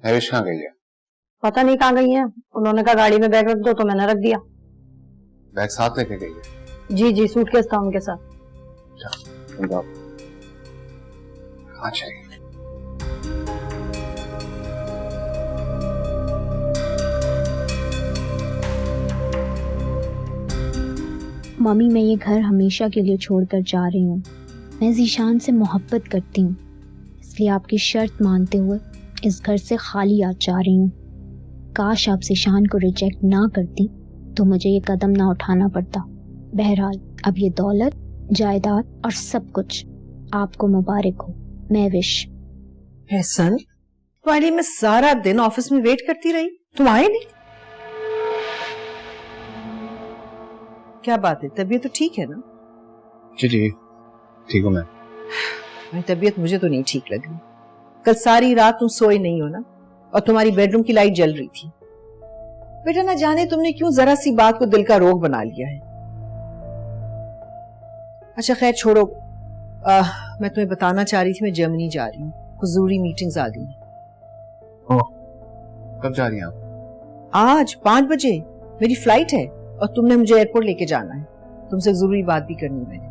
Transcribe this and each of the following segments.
महविश कहाँ गई है? पता नहीं कहाँ गई है। उन्होंने कहा गाड़ी में बैग रख दो तो मैंने रख दिया। बैग साथ लेके गई है? जी जी, सूटकेस था उनके साथ। अच्छा। मम्मी, मैं ये घर हमेशा के लिए छोड़कर जा रही हूँ। मैं ज़ीशान से मोहब्बत करती हूँ, इसलिए आपकी शर्त मानते हुए इस घर से खाली आज जा रही हूँ। काश आप ज़ीशान को रिजेक्ट ना करती तो मुझे ये कदम ना उठाना पड़ता। बहरहाल अब ये दौलत, जायदाद और सब कुछ आपको मुबारक हो। महविश। एहसन, तुम्हारी मैं सारा दिन ऑफिस में वेट करती रही, तुम आए नहीं। क्या बात है, तबीयत तो ठीक है ना? जी जी ठीक हूँ मैं। मेरी तबीयत मुझे तो नहीं ठीक लगी। कल सारी रात तुम सोए नहीं हो ना, और तुम्हारी बेडरूम की लाइट जल रही थी। बेटा ना जाने तुमने क्यों जरा सी बात को दिल का रोग बना लिया है। अच्छा खैर छोड़ो, मैं तुम्हें बताना चाह रही थी मैं जर्मनी जा रही हूँ, कुछ जरूरी मीटिंग्स आ गई हैं। ओह, कब जा रही हैं आप? आज 5 बजे मेरी फ्लाइट है और तुमने मुझे एयरपोर्ट लेके जाना है। तुमसे जरूरी बात भी करनी है मैंने।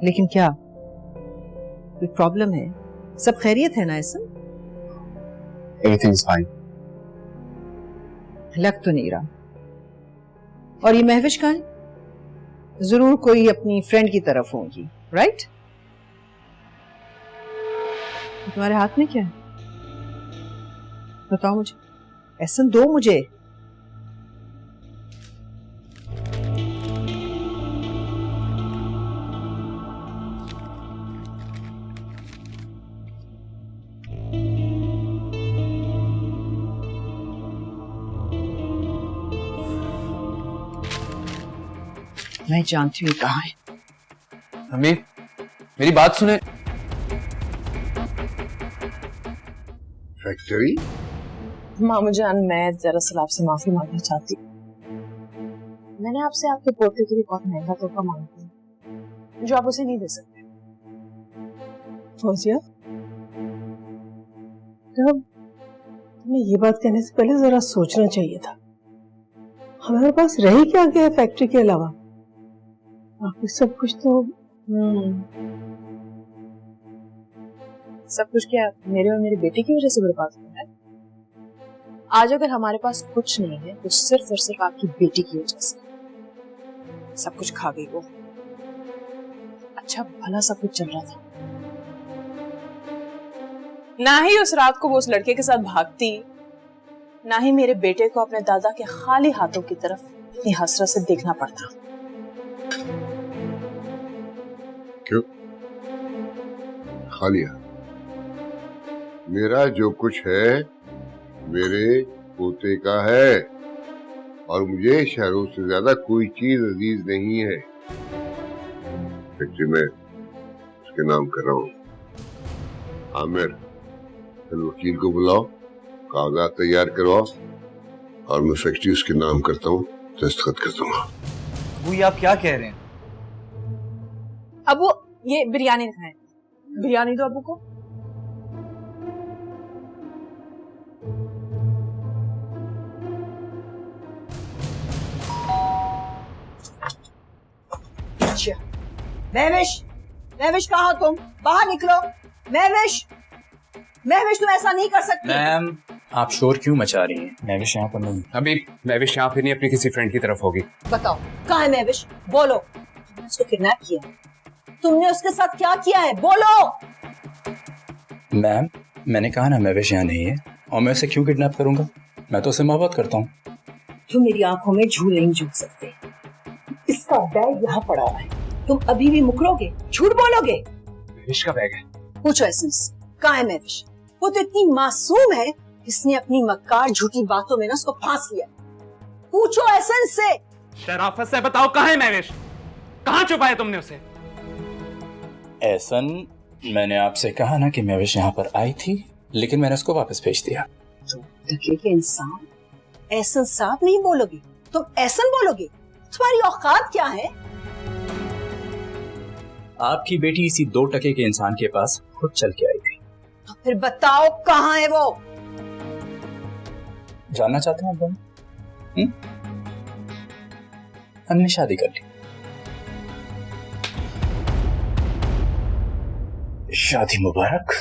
लेकिन क्या कोई प्रॉब्लम है? सब खैरियत है ना? ऐसा एवरीथिंग इज फाइन। लग तो नहीं रहा। और ये महविश कहाँ है? जरूर कोई अपनी फ्रेंड की तरफ होंगी, राइट? तुम्हारे हाथ में क्या है? बताओ मुझे। एहसन दो मुझे। मैं जानती हूँ कहाँ है। अम्मी मेरी बात सुने। फैक्ट्री? मामू जान, मैं दरअसल आपसे माफी मांगना चाहती हूँ। मैंने आपसे आपके पोते के लिए बहुत महंगा तोहफा मांगा है जो आप उसे नहीं दे सकते। फौजिया, तुम्हें ये बात कहने से पहले जरा सोचना चाहिए था। हमारे पास रह क्या गया है फैक्ट्री के अलावा? बाकी सब कुछ तो सब कुछ क्या मेरे और मेरे बेटे की वजह से बर्बाद हुआ है? आज अगर हमारे पास कुछ नहीं है तो सिर्फ और सिर्फ आपकी बेटी की वजह से। सब कुछ खा गई वो। अच्छा भला सब कुछ चल रहा था, ना ही उस रात को वो उस लड़के के साथ भागती, ना ही मेरे बेटे को अपने दादा के खाली हाथों की तरफ इतनी हसरत से देखना पड़ता। क्यों खा लिया? मेरा जो कुछ है मेरे पोते का है, और मुझे शहरों से ज्यादा कोई चीज अजीज नहीं है। फैक्ट्री में उसके नाम कर रहा हूँ। आमिर, कल वकील को बुलाओ, कागजात तैयार करवाओ, और मैं फैक्ट्री उसके नाम करता हूँ, दस्तखत कर दूंगा। वो ये आप क्या कह रहे हैं? अब वो ये बिरयानी खाएं। बिरयानी दो अबू को। अच्छा महविश, महविश कहाँ हो तुम? बाहर निकलो। महविश, महविश तुम ऐसा नहीं कर सकती। मैम आप शोर क्यों मचा रही हैं? महविश यहाँ पर नहीं। अभी महविश यहाँ फिर नहीं अपनी किसी फ्रेंड की तरफ होगी। बताओ कहाँ है महविश? बोलो। तुमने उसको किडनैप किया, तुमने उसके साथ क्या किया है? बोलो। मैम मैंने कहा ना महविश यहाँ नहीं है, और मैं उसे क्यों किडनैप करूंगा? मैं तो उसे मोहब्बत करता हूँ। तुम मेरी आंखों में झूल नहीं झूल सकते। इसका बैग यहाँ पड़ा हुआ है, तुम अभी भी मुकरोगे, झूठ बोलोगे? महविश का बैग है। पूछो एसेंस, कहाँ है महविश? वो तो इतनी मासूम है, इसने अपनी मक्कार झूठी बातों में ना उसको फांस लिया। पूछो एसेंस से। शराफत से बताओ कहाँ है महविश? कहाँ छुपाया तुमने उसे? एहसन, मैंने आपसे कहा ना कि महविश यहाँ पर आई थी, लेकिन मैंने उसको वापस भेज दिया। तो टके के इंसान एहसन साहब नहीं बोलोगे, तुम एहसन बोलोगे? तुम्हारी औकात क्या है? आपकी बेटी इसी 2 टके के इंसान के पास खुद चल के आई थी। तो फिर बताओ कहाँ है वो? जानना चाहते हैं आप दोनों? हमने शादी कर ली। शादी मुबारक।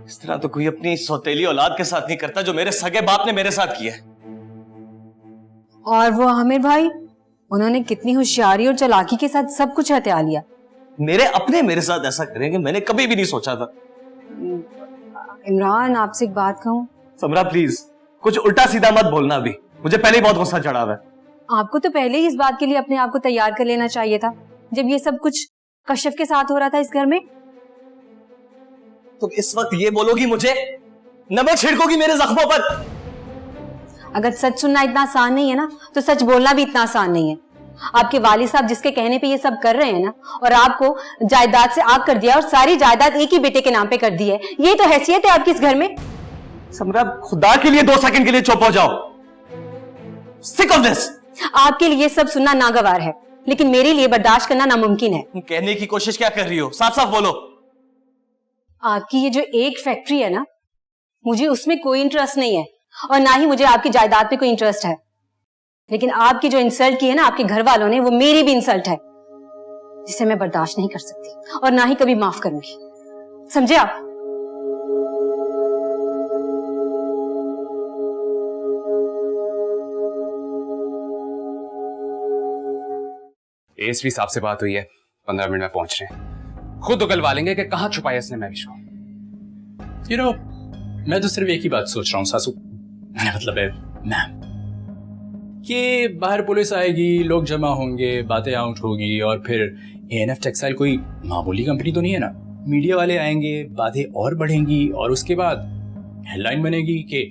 इस तरह तो कोई अपनी सौतेली औलाद के साथ नहीं करता जो मेरे सगे बाप ने मेरे साथ किया है। और वो आमिर भाई, उन्होंने कितनी होशियारी और चालाकी के साथ सब कुछ हत्या लिया। मेरे अपने मेरे साथ ऐसा करेंगे मैंने कभी भी नहीं सोचा था। इमरान, आपसे एक बात कहूं? समरा प्लीज कुछ उल्टा सीधा मत बोलना, अभी मुझे पहले ही बहुत गुस्सा चढ़ा हुआ है। आपको तो पहले ही इस बात के लिए अपने आप को तैयार कर लेना चाहिए था, जब ये सब कुछ कश्यप के साथ हो रहा था इस घर में। तुम इस वक्त ये बोलोगी मुझे, नमक छिड़कोगी मेरे जख्मों पर। अगर सच सुनना इतना आसान नहीं है ना, तो सच बोलना भी इतना आसान नहीं है। आपके वालिद साहब जिसके कहने पे ये सब कर रहे हैं ना, और आपको जायदाद से आग कर दिया और सारी जायदाद एक ही बेटे के नाम पे कर दी है, ये तो हैसियत है आपकी इस घर में। समरा खुदा के लिए 2 सेकंड के लिए चुप हो जाओ। Sick of this. आपके लिए सब सुनना नागवार है, लेकिन मेरे लिए बर्दाश्त करना नामुमकिन है। कहने की कोशिश क्या कर रही हो, साफ साफ बोलो। आपकी ये जो एक फैक्ट्री है ना, मुझे उसमें कोई इंटरेस्ट नहीं है, और ना ही मुझे आपकी जायदाद पे कोई इंटरेस्ट है। लेकिन आपकी जो इंसल्ट की है ना आपके घर वालों ने, वो मेरी भी इंसल्ट है, जिसे मैं बर्दाश्त नहीं कर सकती और ना ही कभी माफ करूंगी। समझे आप? एएसपी साहब से बात हुई है, 15 मिनट में पहुंच रहे हैं। खुद उगलवा लेंगे कि कहां छुपाया इसने महविश को। You know, मैं तो सिर्फ एक ही बात सोच रहा हूँ सासू, मतलब है मैम, कि बाहर पुलिस आएगी, लोग जमा होंगे, बातें आउट होगी, और फिर एएनएफ टेक्सटाइल कोई मामूली कंपनी तो नहीं है ना। मीडिया वाले आएंगे, बातें और बढ़ेंगी, और उसके बाद हेडलाइन बनेगी कि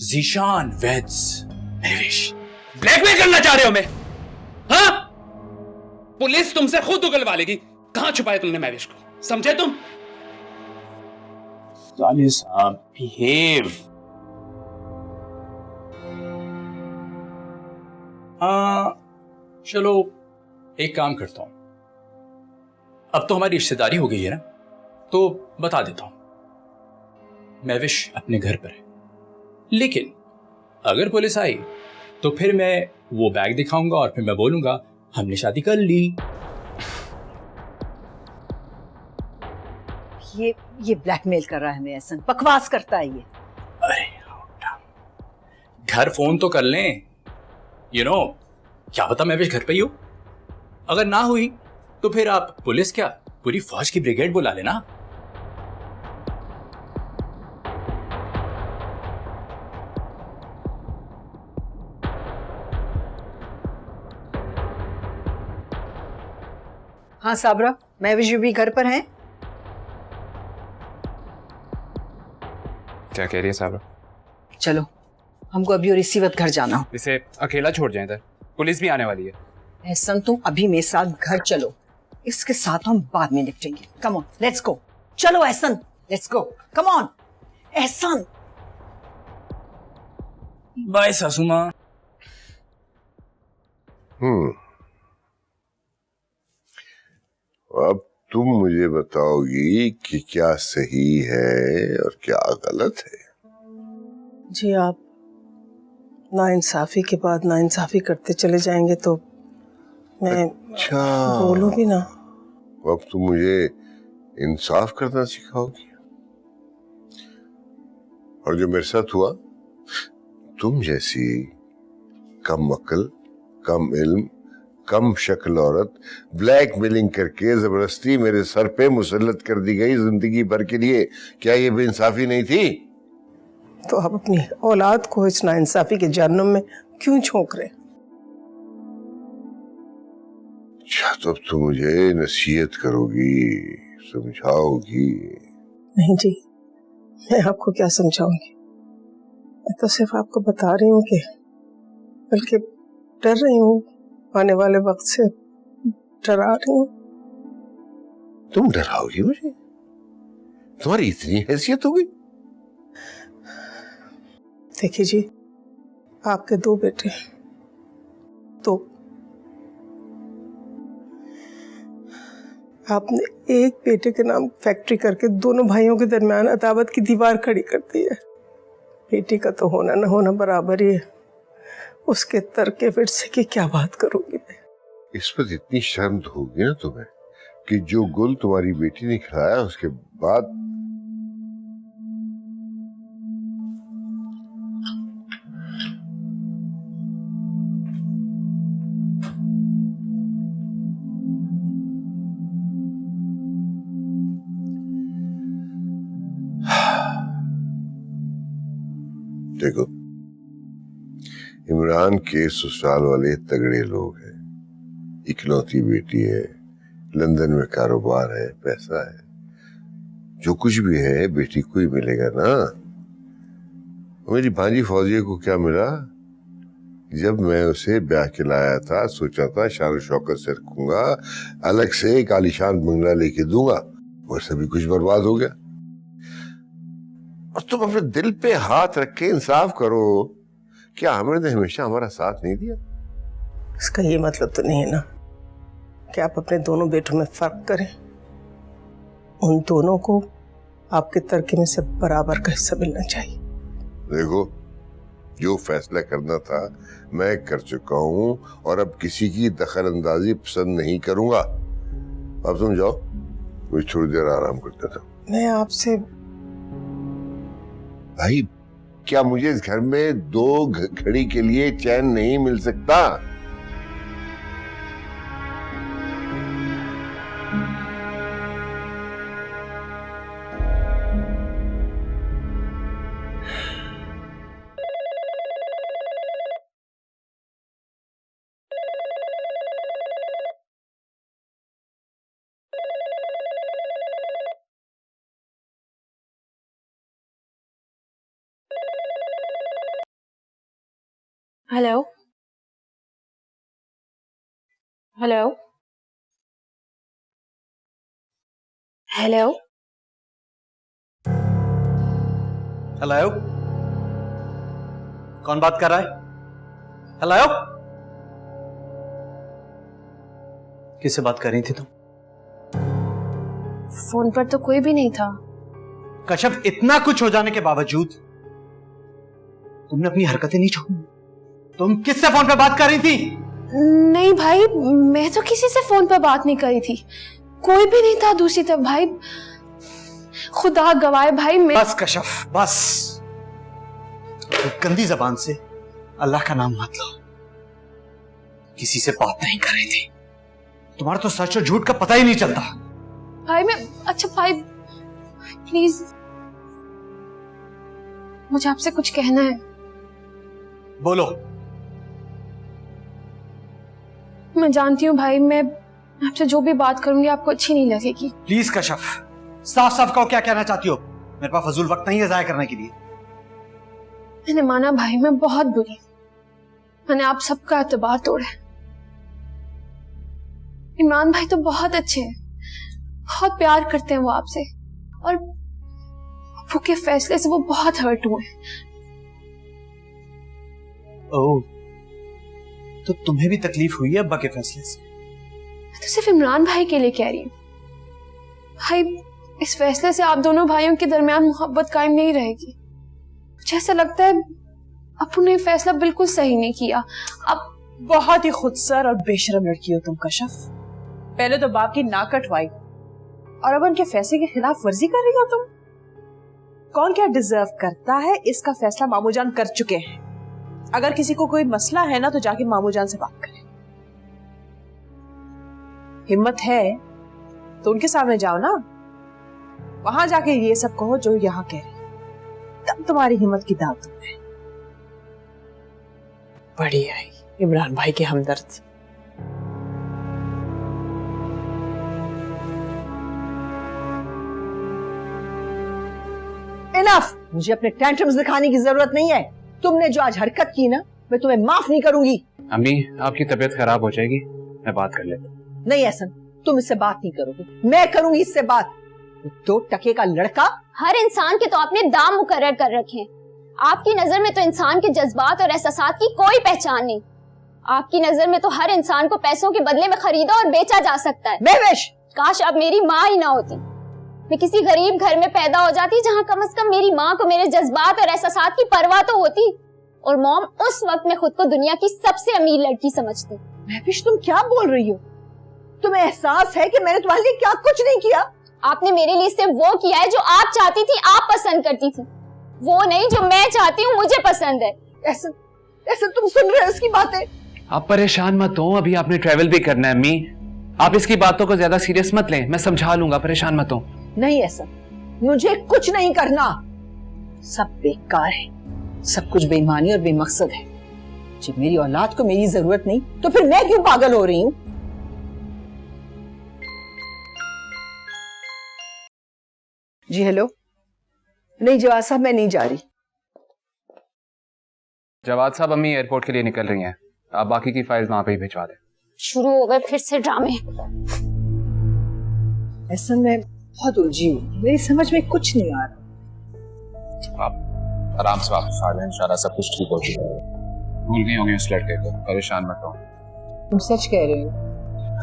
ज़ीशान वेड्स महविश। ब्लैकमेल करना चाह रहे हो मैं? हाँ? पुलिस तुमसे खुद उगलवा लेगी कहां छुपाया तुमने महविश को, समझे तुम? बिहेव। हाँ चलो एक काम करता हूं, अब तो हमारी रिश्तेदारी हो गई है ना, तो बता देता हूं महविश अपने घर पर है। लेकिन अगर पुलिस आई तो फिर मैं वो बैग दिखाऊंगा और फिर मैं बोलूंगा हमने शादी कर ली। ये ब्लैकमेल कर रहा है हमें, ऐसा बकवास करता है ये। अरे घर फोन तो कर लें, यू नो, क्या पता महविश घर पे ही हो। अगर ना हुई तो फिर आप पुलिस क्या पूरी फौज की ब्रिगेड बुला लेना। हाँ साबरा, महविश भी घर पर हैं? क्या कह रही है साहब? चलो हमको अभी और इसी वक्त घर जाना हो। इसे अकेला छोड़ जाए इधर, पुलिस भी आने वाली है। एहसन तुम अभी मेरे साथ घर चलो, इसके साथ हम बाद में निपटेंगे। Come on let's go. चलो Ahsan, let's go, come on Ahsan. Bye सासू माँ। अब तुम मुझे बताओगी कि क्या सही है और क्या गलत है। जी आप नाइंसाफी के बाद नाइंसाफी करते चले जाएंगे तो मैं बोलूंगी ना। अब तुम मुझे इंसाफ करना सिखाओगी। और जो मेरे साथ हुआ, तुम जैसी कम अक्ल, कम इल्म, कम शक्ल औरत ब्लैकमेलिंग करके जबरदस्ती मेरे सर पे मुसल्लत कर दी गई जिंदगी भर के लिए, क्या ये बेइंसाफी नहीं थी? तो आप अपनी औलाद को इस नाइंसाफी के जहन्नुम में क्यों झोंक रहे? अच्छा तो अब तुम मुझे नसीहत करोगी, समझाओगी? नहीं जी, मैं आपको क्या समझाऊंगी। मैं तो सिर्फ आपको बता रही हूँ कि बल्कि डर रही हूँ आने वाले वक्त से डरा रही हूँ। तुम डराओगी मुझे? तुम्हारी इतनी हैसियत हो गई? देखिए जी, आपके 2 बेटे हैं, तो आपने एक बेटे के नाम फैक्ट्री करके दोनों भाइयों के दरमियान अदावत की दीवार खड़ी कर दी है। बेटी का तो होना न होना बराबर ही है, उसके तरके फिर की क्या बात करूंगी मैं? इस पर इतनी शर्म तो होगी ना तुम्हें कि जो गुल तुम्हारी बेटी ने खिलाया उसके बाद देखो, इमरान के ससुराल वाले तगड़े लोग हैं, इकलौती बेटी है, लंदन में कारोबार है, पैसा है, जो कुछ भी है बेटी को ही मिलेगा ना। मेरी भांजी फौजिया को क्या मिला? जब मैं उसे ब्याह के लाया था सोचा था शान शौकत से रखूंगा, अलग से एक आलीशान बंगला लेके दूंगा, और सभी कुछ बर्बाद हो गया। और तुम अपने दिल पे हाथ रख के इंसाफ करो, क्या आमिर ने हमेशा हमारा साथ नहीं दिया? इसका ये मतलब तो नहीं है ना कि आप अपने दोनों बेटों में फर्क करें। उन दोनों को आपके तरके में से बराबर का हिस्सा मिलना चाहिए। देखो, जो फैसला करना था मैं कर चुका हूं और अब किसी की दखल अंदाजी पसंद नहीं करूंगा। अब तुम जाओ, मुझे थोड़ी देर आराम करते था। मैं आपसे भाई, क्या मुझे इस घर में 2 घड़ी के लिए चैन नहीं मिल सकता? हेलो हेलो हेलो हेलो, कौन बात कर रहा है? हेलो, किससे बात कर रही थी तुम? फोन पर तो कोई भी नहीं था। कश्यप, इतना कुछ हो जाने के बावजूद तुमने अपनी हरकतें नहीं छोड़ी। तुम किससे फोन पे बात कर रही थी? नहीं भाई, मैं तो किसी से फोन पर बात नहीं करी थी, कोई भी नहीं था दूसरी तरफ। भाई खुदा गवाए भाई, मैं बस कश्यप, बस गंदी जबान से अल्लाह का नाम मत लो। किसी से बात नहीं कर रही थी। तुम्हारा तो सच और झूठ का पता ही नहीं चलता। भाई मैं अच्छा भाई प्लीज, मुझे आपसे कुछ कहना है। बोलो। मैं जानती हूँ भाई, मैं आपसे जो भी बात करूंगी आपको अच्छी नहीं लगेगी। प्लीज कश्यप, साफ साफ कहो क्या कहना चाहती हो। मेरे पास फजूल वक्त नहीं है जाया करने के लिए। मैंने माना भाई, मैं बहुत बुरी, मैंने आप सबका एतबार तोड़ा। इमरान भाई तो बहुत अच्छे हैं, बहुत प्यार करते हैं वो आपसे, और अब्बू के फैसले से वो बहुत हर्ट हुए। ओह, तो तुम्हें भी तकलीफ हुई है अब्बा के फैसले से? मैं तो सिर्फ इमरान भाई के लिए कह रही हूँ भाई, इस फैसले से आप दोनों भाइयों के दरमियान मोहब्बत कायम नहीं रहेगी। मुझे ऐसा लगता है अब्बू ने फैसला बिल्कुल सही नहीं किया। अब बहुत ही खुदसर और बेशरम लड़की हो तुम कश्यप। पहले तो बाप की नाक कटवाई और अब उनके फैसले के खिलाफ वर्जी कर रही हो तुम। कौन क्या डिजर्व करता है इसका फैसला मामूजान कर चुके हैं। अगर किसी को कोई मसला है ना तो जाके मामूजान से बात करें। हिम्मत है तो उनके सामने जाओ ना, वहां जाके ये सब कहो जो यहाँ कह रहे, तब तुम्हारी हिम्मत की दाद है। बड़ी आई इमरान भाई के हमदर्द। इनफ, मुझे अपने टेंट्रम्स दिखाने की जरूरत नहीं है। तुमने जो आज हरकत की ना, मैं तुम्हें माफ नहीं करूंगी। अम्मी, आपकी तबीयत खराब हो जाएगी, मैं बात कर लेता हूँ। नहीं एहसन, तुम इससे बात नहीं करोगे, मैं करूंगी इससे बात। 2 टके का लड़का। हर इंसान के तो आपने दाम मुकर्रर कर रखे हैं। आपकी नजर में तो इंसान के जज्बात और एहसासात की कोई पहचान नहीं। आपकी नजर में तो हर इंसान को पैसों के बदले में खरीदा और बेचा जा सकता है। महविश, काश आप मेरी माँ ही ना होती। मैं किसी गरीब घर में पैदा हो जाती जहाँ कम से कम मेरी माँ को मेरे जज्बात और एहसासात की परवाह तो होती। और मॉम उस वक्त में खुद को दुनिया की सबसे अमीर लड़की समझती। महविश, तुम क्या बोल रही हो? तुम्हें एहसास है कि मैंने तुम्हारे लिए क्या कुछ नहीं किया? आपने मेरे लिए सिर्फ वो किया है जो आप चाहती थी, आप पसंद करती थी, वो नहीं जो मैं चाहती हूँ मुझे पसंद है। ऐसे तुम सुन रहे हो इसकी बातें? आप परेशान मत हो, अभी आपने ट्रेवल भी करना है अम्मी। आप इसकी बातों को ज्यादा सीरियस मत लें, मैं समझा लूंगा, परेशान मत हो। नहीं ऐसा, मुझे कुछ नहीं करना। सब बेकार है, सब कुछ बेईमानी और बेमकसद है। जब मेरी औलाद को मेरी जरूरत नहीं तो फिर मैं क्यों पागल हो रही हूँ? जी हेलो। नहीं जवाद साहब, मैं नहीं जा रही। जवाद साहब अम्मी एयरपोर्ट के लिए निकल रही हैं, आप बाकी की फाइल्स वहां पे ही भिजवा दें। शुरू हो गए फिर से ड्रामे। ऐसा मैं बहुत उलझी हूँ, मेरी समझ में कुछ नहीं आ रहा। आप आराम से वापस आ जाए, इंशाल्लाह सब कुछ ठीक हो जाएगा। भूल गई होंगी उस लड़के को, परेशान मत हो। तुम सच कह रहे हो?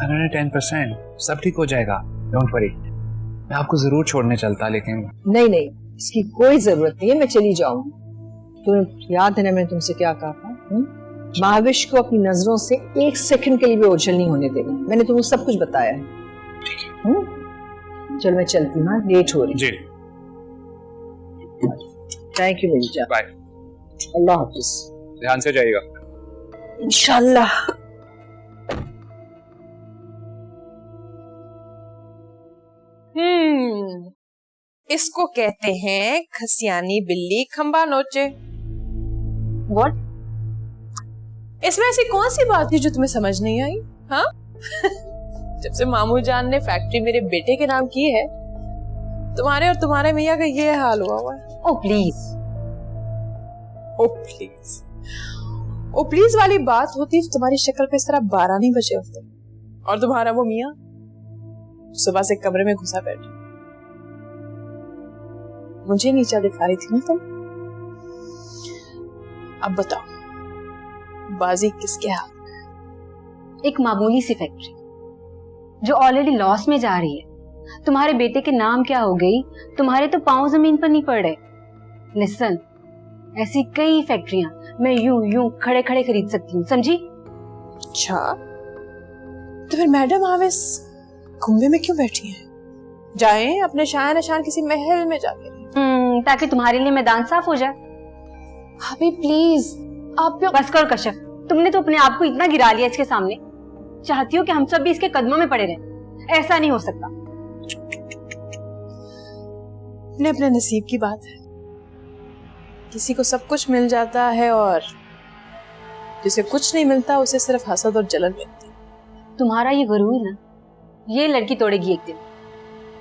110% सब ठीक हो जाएगा, डोंट वरी। मैं आपको जरूर छोड़ने चलता, लेकिन नहीं, इसकी कोई जरूरत नहीं है, मैं चली जाऊंगी। तुम्हें याद है ना मैं तुमसे क्या कहा था? महाविश को अपनी नजरों से 1 सेकंड के लिए भी ओझल नहीं होने देना। मैंने तुम्हें सब कुछ बताया है। चलो मैं चलती हूँ, लेट हो रही जी। थैंक यू मेरी जान। बाय। अल्लाह हाफिज। ध्यान से जाइएगा। इंशाल्लाह। इसको कहते हैं खसियानी बिल्ली खंबा नोचे। What? इसमें ऐसी कौन सी बात थी जो तुम्हें समझ नहीं आई? हाँ? जब से मामू जान ने फैक्ट्री मेरे बेटे के नाम की है, तुम्हारे और तुम्हारे मियाँ का ये हाल हुआ है। Oh please, oh please, oh please वाली बात होती तो तुम्हारी शक्ल पे इस तरह 12 नहीं बजे होते। और तुम्हारा वो मियाँ सुबह से कमरे में घुसा बैठे, मुझे नीचा दिखा रही थी ना तुम। अब बताओ बाजी किसके हाथ? एक मामूली सी फैक्ट्री जो ऑलरेडी लॉस में जा रही है, तुम्हारे बेटे के नाम क्या हो गई, तुम्हारे तो पांव जमीन पर नहीं पड़ रहे। लिसन, ऐसी कई फैक्ट्रियां मैं यूं खड़े खड़े खरीद सकती हूँ, समझी? अच्छा, तो फिर मैडम आप इस कुंभे में क्यों बैठी हैं? जाएं अपने शान निशान किसी महल में जाके, ताकि तुम्हारे लिए मैदान साफ हो जाए। भाभी प्लीज आप क्यों? बस करो कश्यप, तुमने तो अपने आप को इतना गिरा लिया इसके सामने। चाहती हो कि हम सब भी इसके कदमों में पड़े रहें? ऐसा नहीं हो सकता। अपने नसीब की बात है, किसी को सब कुछ मिल जाता है और जिसे कुछ नहीं मिलता उसे सिर्फ हसद और जलन मिलती है। तुम्हारा ये गुरूर ना, ये लड़की तोड़ेगी एक दिन,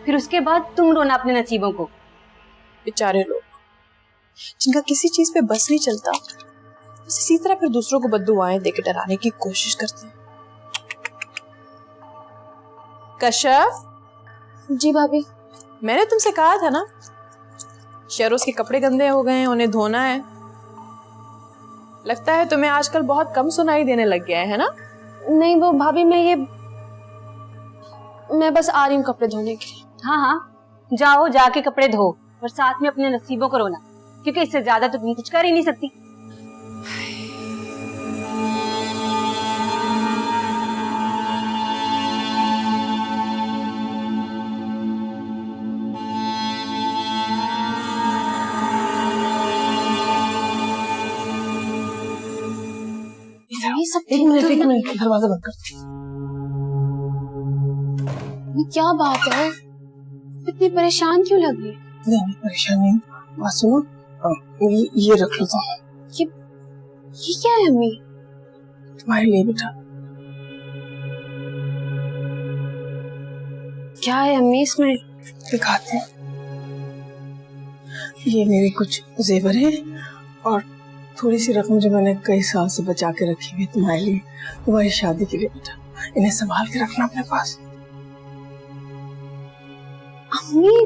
फिर उसके बाद तुम रोना अपने नसीबों को। बेचारे लोग जिनका किसी चीज पे बस नहीं चलता, बस इसी तरह फिर दूसरों को बद्दुआएं देके डराने की कोशिश करते हैं। कश्यप जी भाभी, मैंने तुमसे कहा था ना, शेरोज के कपड़े गंदे हो गए हैं, उन्हें धोना है। लगता है तुम्हें आजकल बहुत कम सुनाई देने लग गया है ना? नहीं वो भाभी, मैं बस आ रही हूँ कपड़े धोने के लिए। हाँ, जाओ जाके कपड़े धो और साथ में अपने नसीबों को रोना, क्योंकि इससे ज्यादा तो तुम कुछ कर ही नहीं सकती। एक मिनट दरवाजा बंद कर। क्या बात है, इतनी परेशान क्यों लग रही? नहीं परेशान नहीं, बात सुनो। ये रख लो तुम। ये क्या है अम्मी? तुम्हारे लिए बेटा। क्या है अम्मी इसमें? दिखाते हैं। ये मेरे कुछ जेवर हैं और थोड़ी सी रकम जो मैंने कई साल से बचा के रखी हुई तुम्हारे लिए, तुम्हारी शादी के लिए बेटा। इन्हें संभाल के रखना अपने पास। अम्मी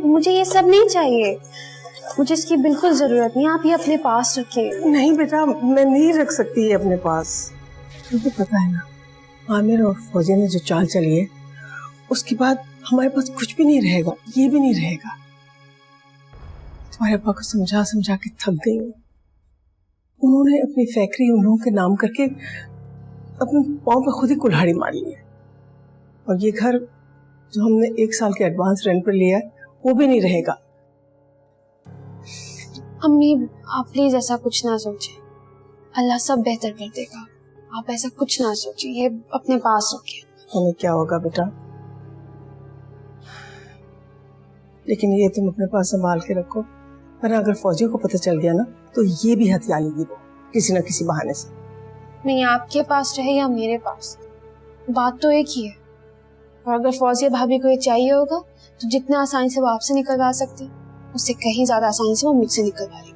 मुझे ये सब नहीं चाहिए, मुझे इसकी बिल्कुल जरूरत नहीं, आप ये अपने पास रखिए। नहीं बेटा, मैं नहीं रख सकती ये अपने पास। तुमको पता है ना, आमिर और फौजी ने जो चाल चली है, उसके बाद हमारे पास कुछ भी नहीं रहेगा, ये भी नहीं रहेगा। तुम्हारे अब्बा को समझा समझा के थक गई हूँ। उन्होंने अपनी फैक्ट्री उन लोगों के नाम करके अपने पाँव पे खुद ही कुल्हाड़ी मार ली है। और ये घर जो हमने 1 साल के एडवांस रेंट पर लिया है, वो भी नहीं रहेगा। अम्मी आप प्लीज ऐसा कुछ ना सोचें, अल्लाह सब बेहतर कर देगा। आप ऐसा कुछ ना सोचिए, ये अपने पास रखिए। हमें क्या होगा बेटा, लेकिन ये तुम अपने पास संभाल के रखो, वरना अगर फौजी को पता चल गया ना, तो ये भी हथिया लेगी वो किसी न किसी बहाने से। नहीं, आपके पास रहे या मेरे पास, बात तो एक ही है। और अगर फौजिया भाभी को ये चाहिए होगा तो जितना आसानी से वो आपसे निकलवा सकती, उससे कहीं ज्यादा आसानी से वो मुझसे निकलवा लेगी।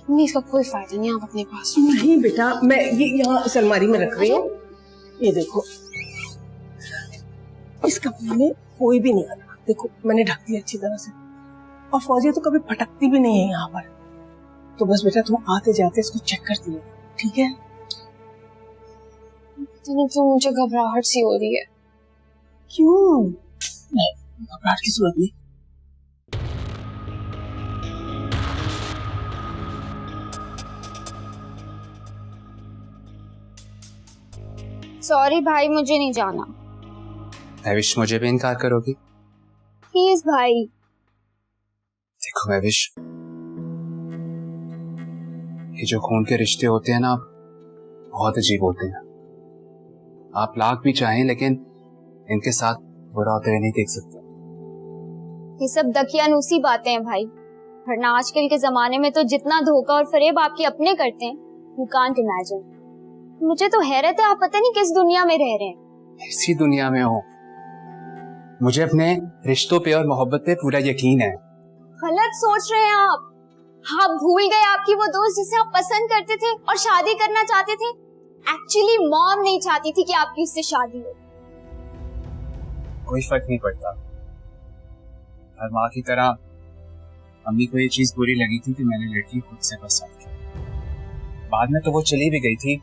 नहीं, इसका कोई फायदा नहीं, आप अपने पास। नहीं बेटा, मैं ये यहाँ इस अलमारी में रख रही हूँ, ये देखो। इस कमरे में कोई भी नहीं आता, देखो मैंने ढक दिया अच्छी तरह से। और फौजिया तो कभी फटकती भी नहीं है यहाँ पर। तो बस बेटा तुम आते जाते इसको चेक करती है, ठीक है? तो मुझे घबराहट सी हो रही है। क्यों? नहीं, घबराहट की जरूरत नहीं। सॉरी भाई, मुझे नहीं जाना। महविश, मुझे भी इनकार करोगी? प्लीज भाई। देखो महविश, ये जो खून के रिश्ते होते हैं ना, बहुत अजीब होते हैं। आप लाख भी चाहें लेकिन इनके साथ बुरा होते हुए नहीं देख सकते। ये सब दकियानूसी बातें हैं भाई, वरना आजकल के जमाने में तो जितना धोखा और फरेब आपके अपने करते हैं, यू कांट इमेजिन। मुझे तो हैरत है, आप पता नहीं किस दुनिया में रह रहे हैं। इसी दुनिया में हो। मुझे अपने रिश्तों पे और मोहब्बत पे पूरा यकीन है। गलत सोच रहे हैं आप भूल गए आपकी वो दोस्त जिसे आप पसंद करते थे और शादी करना चाहते थे। एक्चुअली मॉम नहीं चाहती थी कि आपकी उससे शादी हो। कोई फर्क नहीं पड़ता, हर माँ की तरह अम्मी को ये चीज बुरी लगी थी कि मैंने लड़की खुद से पसंद की। बाद में तो वो चली भी गई थी,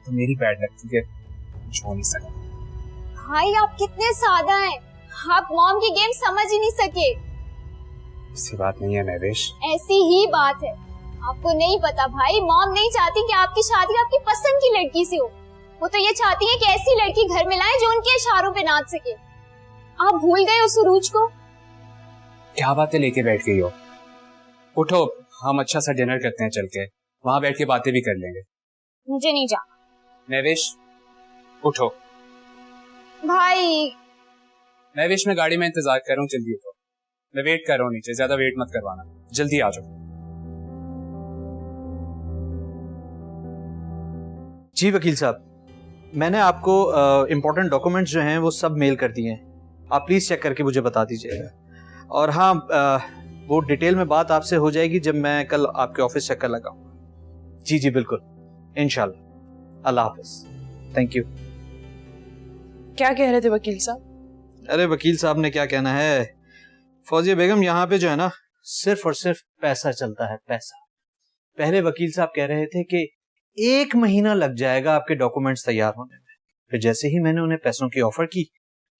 तो मेरी बैड लग थी कि कुछ हो नहीं सका। भाई आप कितने सादा हैं, आप मॉम की गेम समझ ही नहीं सके। ऐसी बात नहीं है महविश। ऐसी ही बात है, आपको नहीं पता भाई, मॉम नहीं चाहती कि आपकी शादी आपकी पसंद की लड़की से हो। वो तो ये चाहती है कि ऐसी लड़की घर में लाए जो उनके इशारों पे नाच सके। आप भूल गए उस उरूज को। क्या बातें लेके बैठ गई हो? उठो, हम अच्छा सा डिनर करते हैं चल के, वहां बैठ के बातें भी कर लेंगे। मुझे नहीं जाना। महविश उठो। भाई महविश, मैं गाड़ी में इंतजार कर रहा हूँ, जल्दी उठो। मैं वेट कर रहा हूँ नीचे, ज्यादा वेट मत करवाना, जल्दी आ जाओ। जी वकील साहब, मैंने आपको इम्पोर्टेंट डॉक्यूमेंट्स जो हैं वो सब मेल कर दिए हैं, आप प्लीज़ चेक करके मुझे बता दीजिएगा। और हाँ, वो डिटेल में बात आपसे हो जाएगी जब मैं कल आपके ऑफिस चक्कर लगाऊंगा। जी जी बिल्कुल, इंशाल्लाह। अल्लाह हाफिज। Thank you. क्या कह रहे थे वकील साहब? अरे वकील साहब ने क्या कहना है, फौजिया बेगम यहाँ पे जो है ना, सिर्फ और सिर्फ पैसा चलता है, पैसा। पहले वकील साहब कह रहे थे कि 1 महीना लग जाएगा आपके डॉक्यूमेंट्स तैयार होने में। फिर जैसे ही मैंने उन्हें पैसों की ऑफर की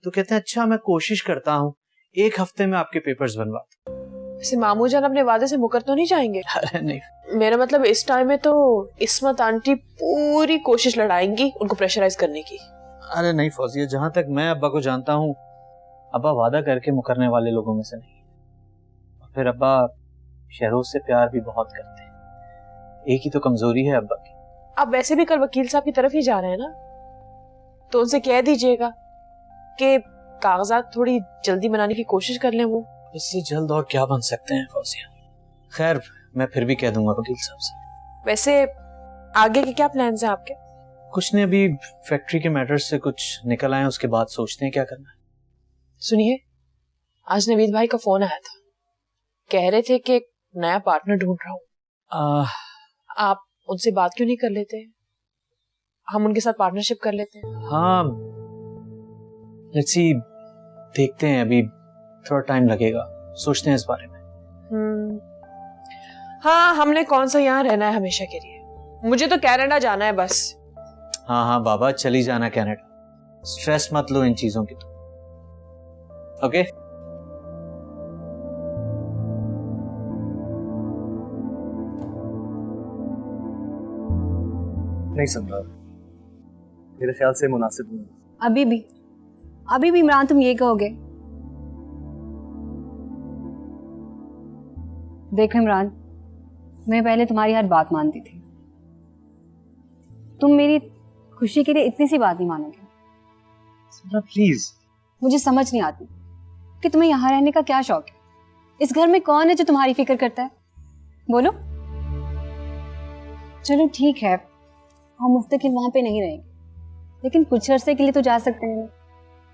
तो कहते हैं अच्छा मैं कोशिश करता हूँ 1 हफ्ते में आपके पेपर्स बनवा दूं। वैसे मामू जान अपने वादे से मुकर तो नहीं जाएंगे? अरे नहीं, मेरा मतलब इस टाइम में तो इस्मत आंटी पूरी कोशिश लड़ाएंगी उनको प्रेशराइज करने की। अरे नहीं फौजिया, जहां तक मैं अब्बा को जानता हूँ, अब्बा वादा करके मुकरने वाले लोगों में से नहीं। और फिर अब्बा शहरोज से प्यार भी बहुत करते हैं, एक ही तो कमजोरी है अब्बा की। आप वैसे भी कल वकील साहब की तरफ ही जा रहे हैं ना, तो उनसे कह दीजिएगा कि कागजात थोड़ी जल्दी बनाने की कोशिश कर लें। वो इससे जल्द और क्या बन सकते हैं फौजिया? खैर मैं फिर भी कह दूंगा वकील साहब से। वैसे आगे के क्या प्लान्स हैं आपके? कुछ नहीं, अभी फैक्ट्री के मैटर्स से कुछ निकल आए, उसके बाद सोचते हैं क्या करना है। सुनिए, आज नवीद भाई का फोन आया था, कह रहे थे कि एक नया पार्टनर ढूंढ रहा हूँ। आप उनसे बात क्यों नहीं कर लेते? हम उनके साथ पार्टनरशिप कर लेते हैं। हाँ, लेट्स सी, देखते हैं, अभी थोड़ा टाइम लगेगा, सोचते हैं इस बारे में। हाँ, हमने कौन सा यहाँ रहना है हमेशा के लिए, मुझे तो कनाडा जाना है बस। हाँ हाँ बाबा, चली जाना कनाडा, स्ट्रेस मत लो इन चीजों की। तो ओके नहीं समझा, मेरे ख्याल से मुनासिब नहीं। अभी भी इमरान तुम ये कहोगे? देखो इमरान, मैं पहले तुम्हारी हर बात मानती थी, तुम मेरी खुशी के लिए इतनी सी बात नहीं मानोगे। प्लीज, मुझे समझ नहीं आती कि तुम्हें यहाँ रहने का क्या शौक है। इस घर में कौन है जो तुम्हारी फिक्र करता है? बोलो। चलो ठीक है, हम मुफ्तकिल वहां पे नहीं रहेंगे, लेकिन कुछ अरसे के लिए तो जा सकते हैं।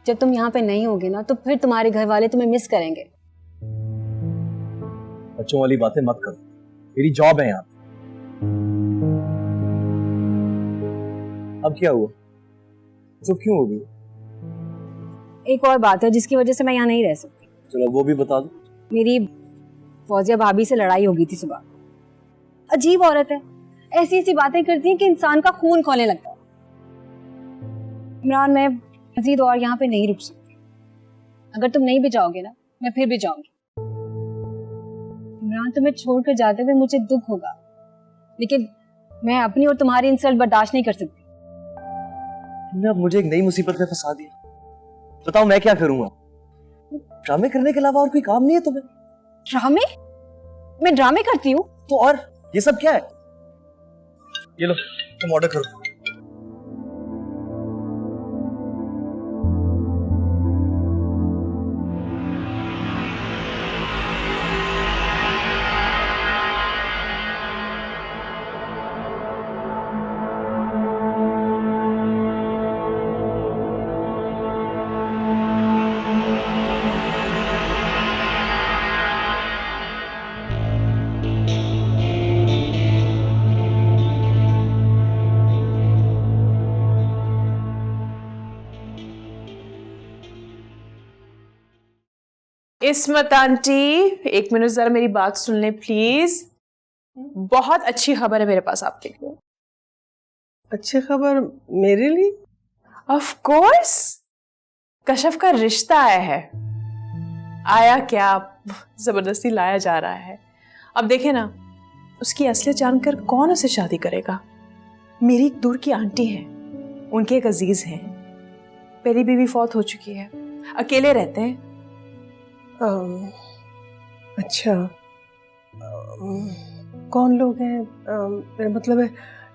जब तुम यहाँ पे नहीं होगे ना, तो फिर तुम्हारे घर वाले तुम्हें मिस करेंगे। बच्चों वाली बातें मत करो, मेरी जॉब है यहाँ। अब क्या हुआ? तो क्यों हो गई? एक और बात है जिसकी वजह से मैं यहाँ नहीं रह सकती। चलो वो भी बता दो। मेरी फौजिया भाभी से लड़ाई हो गई थी सुबह। अजीब औरत है, ऐसी ऐसी बातें करती है कि इंसान का खून खौलने लगता है। इमरान, मैं मजीद और यहाँ पे नहीं रुक सकती। अगर तुम नहीं भी जाओगे ना, मैं फिर भी जाऊंगी। इमरान, तुम्हें छोड़कर जाते हुए मुझे दुख होगा, लेकिन मैं अपनी और तुम्हारी इंसल्ट बर्दाश्त नहीं कर सकती। तुमने अब मुझे एक नई मुसीबत में फंसा दिया। बताओ मैं क्या करूंगा? ड्रामे करने के अलावा और कोई काम नहीं है तुम्हें? ड्रामे? मैं ड्रामे करती हूँ? तो और ये सब क्या है? ये लो, तुम ऑर्डर करो। इस्मत आंटी, एक मिनट जरा मेरी बात सुन ले प्लीज। बहुत अच्छी खबर है मेरे पास आपके लिए। अच्छी खबर मेरे लिए? ऑफ कोर्स, कशफ का रिश्ता आया है। आया क्या, जबरदस्ती लाया जा रहा है। अब देखे ना, उसकी असलियत जानकर कौन उसे शादी करेगा। मेरी एक दूर की आंटी है, उनके एक अजीज हैं, पहली बीवी फौत हो चुकी है, अकेले रहते हैं। अच्छा, कौन लोग हैं? मेरा मतलब है,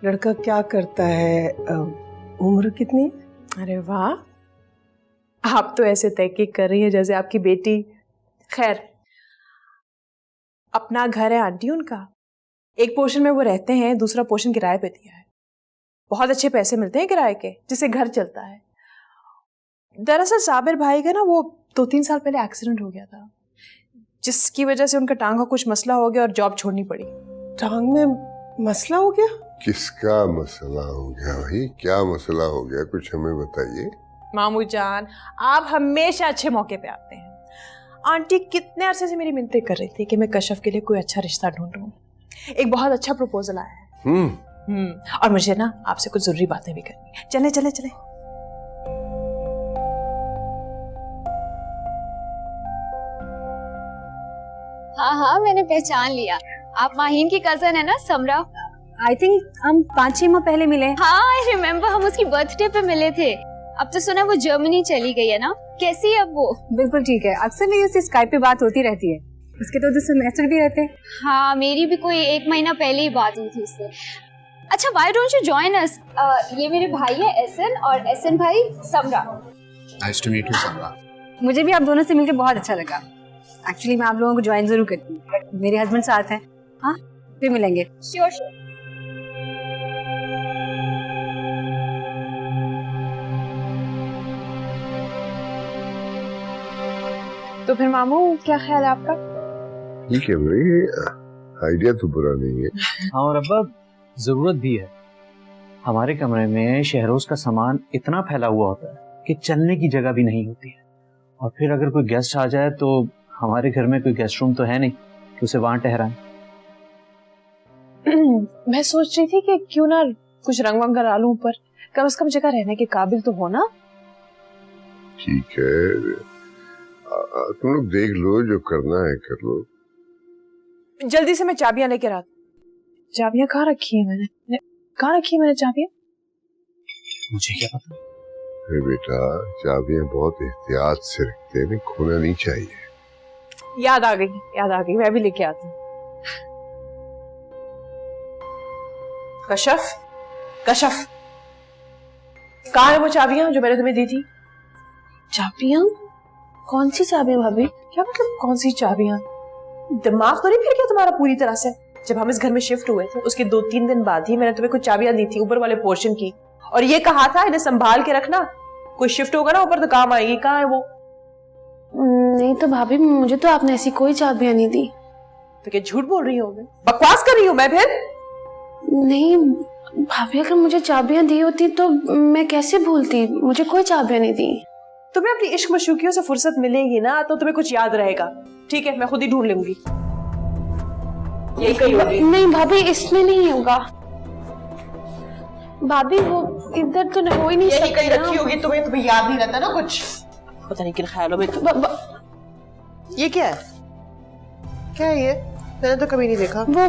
लड़का क्या करता है, उम्र कितनी? अरे वाह, आप तो ऐसे तहकीक कर रही हैं जैसे आपकी बेटी। खैर, अपना घर है आंटी उनका, एक पोर्शन में वो रहते हैं, दूसरा पोर्शन किराए पे दिया है। बहुत अच्छे पैसे मिलते हैं किराए के, जिससे घर चलता है। दरअसल साबिर भाई का ना वो 2-3 साल पहले एक्सीडेंट हो गया था, जिसकी वजह से उनका टांग का कुछ मसला हो गया और जॉब छोड़नी पड़ी। टांग में मसला हो गया? किसका मसला हो गया भाई? क्या मसला हो गया, कुछ हमें बताइए। मामू जान, आप हमेशा अच्छे मौके पे आते हैं। आंटी कितने अरसे से मेरी मिन्नतें कर रही थी कि मैं कशफ के लिए कोई अच्छा रिश्ता ढूंढूं। एक बहुत अच्छा प्रपोजल आया है। और मुझे ना आपसे कुछ जरूरी बातें भी करनी है। चले चले चले। हाँ हाँ, मैंने पहचान लिया, आप माहीन की कजन है ना, समरा। आई थिंक हम 5-6 माह पहले मिले। हाँ, आई रिमेम्बर, हम उसकी बर्थडे पे मिले थे। अब तो सुना वो जर्मनी चली गई है ना, कैसी है अब वो? बिल्कुल ठीक है, अक्सर मेरी उससे स्काइप पे बात होती रहती है। उसके तो सेमेस्टर भी रहते हैं। हाँ, मेरी भी कोई 1 महीना पहले ही बात हुई थी उससे। अच्छा, why don't you join us? ये मेरे भाई है एसन, और एसन भाई Samra. Nice to meet you Samra. मुझे भी आप दोनों से मिलकर बहुत अच्छा लगा। एक्चुअली मैं आप लोगों को ज्वाइन जरूर करती हूँ, मेरे हस्बैंड साथ हैं। हाँ, फिर मिलेंगे। Sure sure. तो फिर मामू, क्या ख्याल है आपका? ठीक है भाई, आइडिया तो बुरा नहीं है। हाँ, और अब्बा जरूरत भी है। हमारे कमरे में शहरोज का सामान इतना फैला हुआ होता है कि चलने की जगह भी नहीं होती है, और फिर अगर कोई गेस्ट आ जाए तो हमारे घर में कोई गेस्ट रूम तो है नहीं कि उसे वहां ठहराएं। मैं सोच रही थी कि क्यों ना कुछ रंग वंग करा लूं ऊपर, कम से कम जगह रहने के काबिल तो हो ना। ठीक है, तुम लोग देख लो, जो करना है कर लो। जल्दी से मैं चाबियां लेकर आती। चाबियां कहाँ रखी है मैंने? कहाँ रखी है मैंने चाबियां? मुझे क्या पता। अरे बेटा, चाबियां बहुत एहतियात से रखते हैं, खोना नहीं चाहिए। याद आ गई, मैं भी लेके आती हूँ। कशफ, कहाँ है वो चाबियां जो मैंने तुम्हें दी थी? चाबियां? कौन सी चाबियां भाभी? क्या मतलब कौन सी चाबियां? दिमाग तो नहीं फिर क्या तुम्हारा पूरी तरह से? जब हम इस घर में शिफ्ट हुए थे उसके 2-3 दिन बाद ही मैंने तुम्हें कुछ चाबियां दी थी ऊपर वाले पोर्शन की, और ये कहा था इन्हें संभाल के रखना, कोई शिफ्ट होगा ना ऊपर तो काम आएगी। कहाँ है वो? नहीं तो भाभी, मुझे तो आपने ऐसी कोई चाबियां नहीं दी। तो क्या झूठ बोल रही हो? मैं बकवास कर रही हूँ मैं? फिर नहीं भाभी, अगर मुझे चाबियां दी होती तो मैं कैसे भूलती? मुझे कोई चाबियां नहीं दी। तुम्हें अपनी इश्क मशूकियों से फुर्सत मिलेगी ना तो तुम्हें कुछ याद रहेगा। ठीक है, मैं खुद ही ढूंढ लूंगी। नहीं भाभी, इसमें नहीं होगा भाभी, वो इधर तो हो ही नहीं सकता। कहीं रखी होगी, तुम्हें याद नहीं रहता ना कुछ, पता नहीं किन ख्यालों में ये क्या है ये? मैंने तो कभी नहीं देखा। वो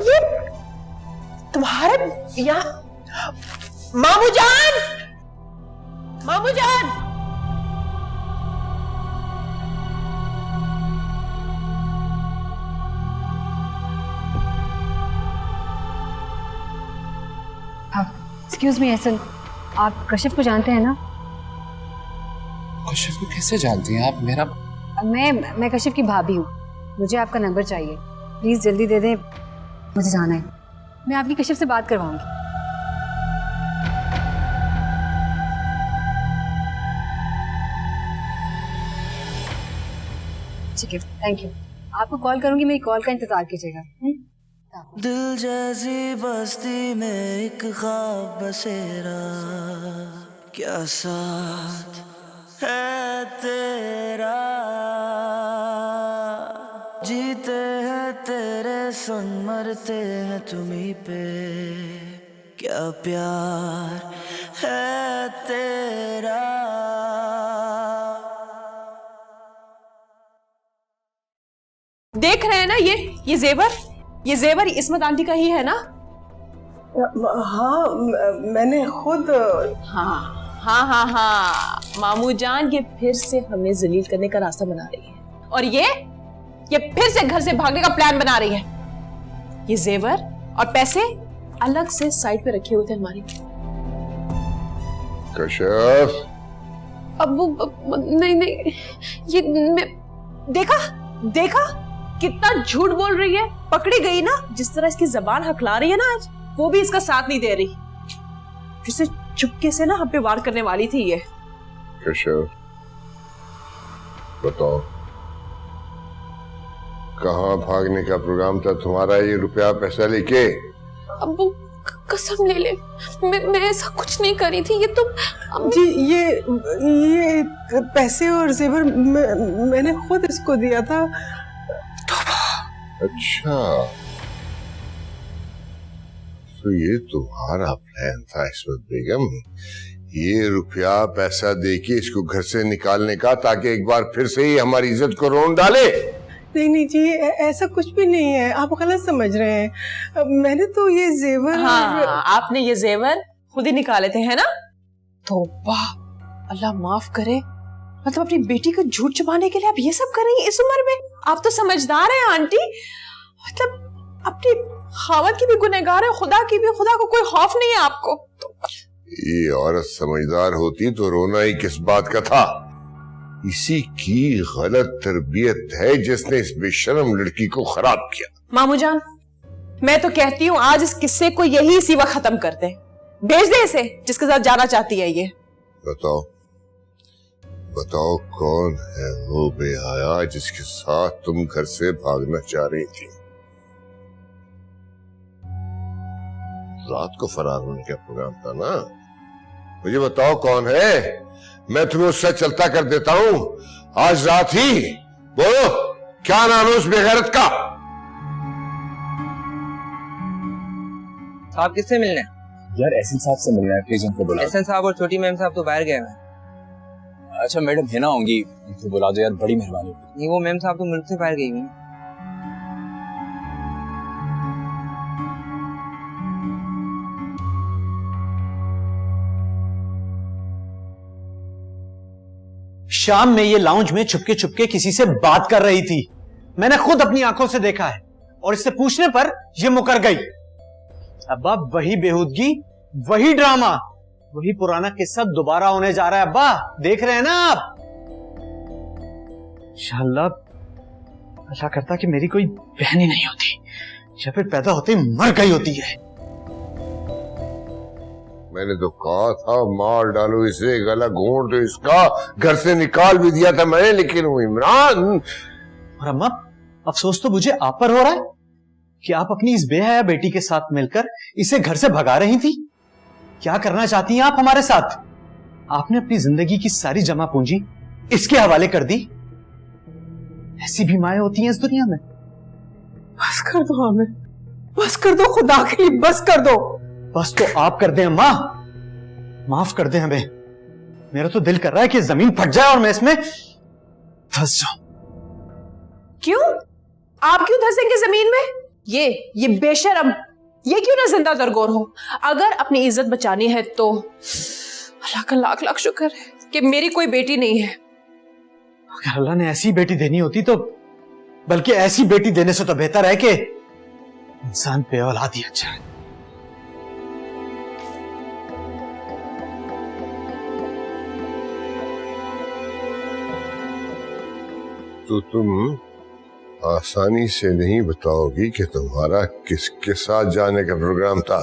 ये तुम्हारे यहाँ मामू जान। एक्सक्यूज मी एहसन, आप कशिफ को जानते हैं ना? कशिफ को कैसे जानती हैं आप? मैं कशिफ की भाभी हूँ, मुझे आपका नंबर चाहिए, प्लीज जल्दी दे दें, मुझे जाना है। मैं आपकी कशिफ से बात करवाऊंगी। ठीक है, थैंक यू। आपको कॉल करूंगी, मेरी कॉल का इंतजार कीजिएगा। दिल जैसी बस्ती में एक ख्वाब बसेरा, क्या साथ है तेरा, जीते हैं तेरे सुन, मरते हैं तुम्हीं पे, क्या प्यार है तेरा। देख रहे हैं ना ये जेवर इस्मत आंटी का ही है ना? हाँ, मैंने खुद। हाँ, मामू जान ये फिर से हमें जलील करने का रास्ता बना रही है, और ये फिर से घर से भागने का प्लान बना रही है। ये जेवर और पैसे अलग से साइड पे रखे हुए थे हमारे। कशिफ, नहीं ये मैं देखा कितना झूठ बोल रही है। पकड़ी गई ना, जिस तरह इसकी जबान हकला रही है ना आज, वो भी इसका साथ नहीं दे रही। फिर से चुपके से ना हम पे वार करने वाली थी ये। कशिफ, बताओ कहाँ भागने का प्रोग्राम था तुम्हारा? ये रुपया पैसा लेके? अब्बू कसम ले, मैं ऐसा कुछ नहीं करी थी। ये तो जी, ये पैसे और जेवर मैंने खुद इसको दिया था। अच्छा, तो ये तुम्हारा प्लान था इस्मत बेगम, ये रुपया पैसा देके इसको घर से निकालने का, ताकि एक बार फिर से ही हमारी इज्जत को रोन डाले? नहीं जी, ऐसा कुछ भी नहीं है, आप गलत समझ रहे हैं। मैंने तो ये जेवर। हाँ, आपने ये जेवर खुद ही निकाले थे, है ना? तौबा, अल्लाह माफ करे। मतलब अपनी बेटी को झूठ छुपाने के लिए आप ये सब कर रही हैं इस उम्र में? आप तो समझदार हैं आंटी, मतलब अपनी खावत की भी गुनहगार है, खुदा की भी। खुदा को कोई खौफ नहीं है आपको? ये औरत समझदार होती तो रोना ही किस बात का था। इसी की गलत तरबियत है जिसने इस बेशर्म लड़की को खराब किया। मामू जान, मैं तो कहती हूँ आज इस किस्से को यही इसी वक्त खत्म कर दे। भेज दे इसे जिसके साथ जाना चाहती है ये। बताओ कौन है वो बेहया जिसके साथ तुम घर से भागना चाह रही थी? रात को फरार होने का प्रोग्राम था ना। मुझे बताओ कौन है, मैं तुम्हें उससे चलता कर देता हूं आज रात ही। बोलो क्या नाम है उस बेगैरत का? साहब किससे मिलना है? यार एहसन साहब से मिलना है, प्लीज उनको बुला। एहसन साहब और छोटी मैम साहब तो बाहर गए हैं। अच्छा मैडम है ना होंगी, उनको बुला दो यार, बड़ी मेहरबानी होगी। नहीं वो मैम साहब तो मुल्क से बाहर गई हुई हैं। शाम में ये लाउंज में चुपके चुपके किसी से बात कर रही थी, मैंने खुद अपनी आंखों से देखा है, और इससे पूछने पर ये मुकर गई। अब्बा वही बेहूदगी, वही ड्रामा, वही पुराना किस्सा दोबारा होने जा रहा है। अब्बा देख रहे हैं ना आप? इंशाअल्लाह ऐसा करता कि मेरी कोई बहन ही नहीं होती, या फिर पैदा होते ही मर गई होती है। मैंने तो कहा था मार डालो इसे, गला घोंट दो इसका, घर से निकाल भी दिया था मैंने, लेकिन वो इमरान। और अम्मा अफसोस तो मुझे आप पर हो रहा है कि आप अपनी इस बेहया बेटी के साथ मिलकर इसे घर से भगा रही थी। क्या करना चाहती हैं आप हमारे साथ? आपने अपनी जिंदगी की सारी जमा पूंजी इसके हवाले कर दी। ऐसी भी माएं होती हैं इस दुनिया में। बस कर दो हमें, बस कर दो, खुदा के लिए बस कर दो। बस तो आप कर दें अम्मा, माफ कर दें हमें। मेरा तो दिल कर रहा है कि जमीन फट जाए और मैं इसमें फंस जाऊं। क्यों? आप क्यों धंसेंगे जमीन में? ये बेशरम, ये क्यों ना जिंदा दरगोर हो? अगर अपनी इज्जत बचानी है तो अल्लाह का लाख लाख शुक्र है कि मेरी कोई बेटी नहीं है। अगर अल्लाह ने ऐसी बेटी देनी होती तो, बल्कि ऐसी बेटी देने से तो बेहतर है कि इंसान पे औलाद ही अच्छा है। तो तुम आसानी से नहीं बताओगी कि तुम्हारा किसके साथ जाने का प्रोग्राम था?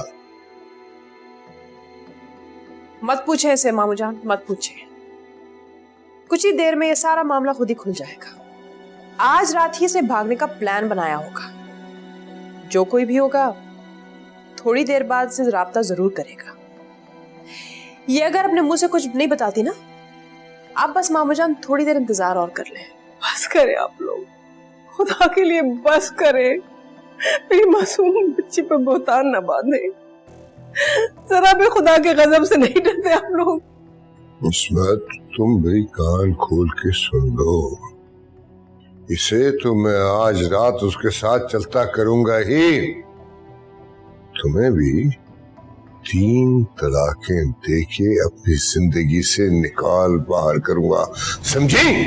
मत पूछे ऐसे मामू जान, मत पूछे। कुछ ही देर में ये सारा मामला खुद ही खुल जाएगा। आज रात ही से भागने का प्लान बनाया होगा। जो कोई भी होगा थोड़ी देर बाद से राब्ता जरूर करेगा। ये अगर अपने मुंह से कुछ नहीं बताती ना, आप बस मामू जान थोड़ी देर इंतजार और कर लें। बस करें आप लोग, खुदा के लिए बस करें। मेरी मासूम बच्ची पे बोहतान न बांधे। जरा भी खुदा के गजब से नहीं डरते आप लोग। इस्मत तुम भी कान खोल के सुन लो, इसे तो मैं आज रात उसके साथ चलता करूंगा ही। तुम्हें भी 3 तलाकें देके अपनी जिंदगी से निकाल बाहर करूंगा, समझी?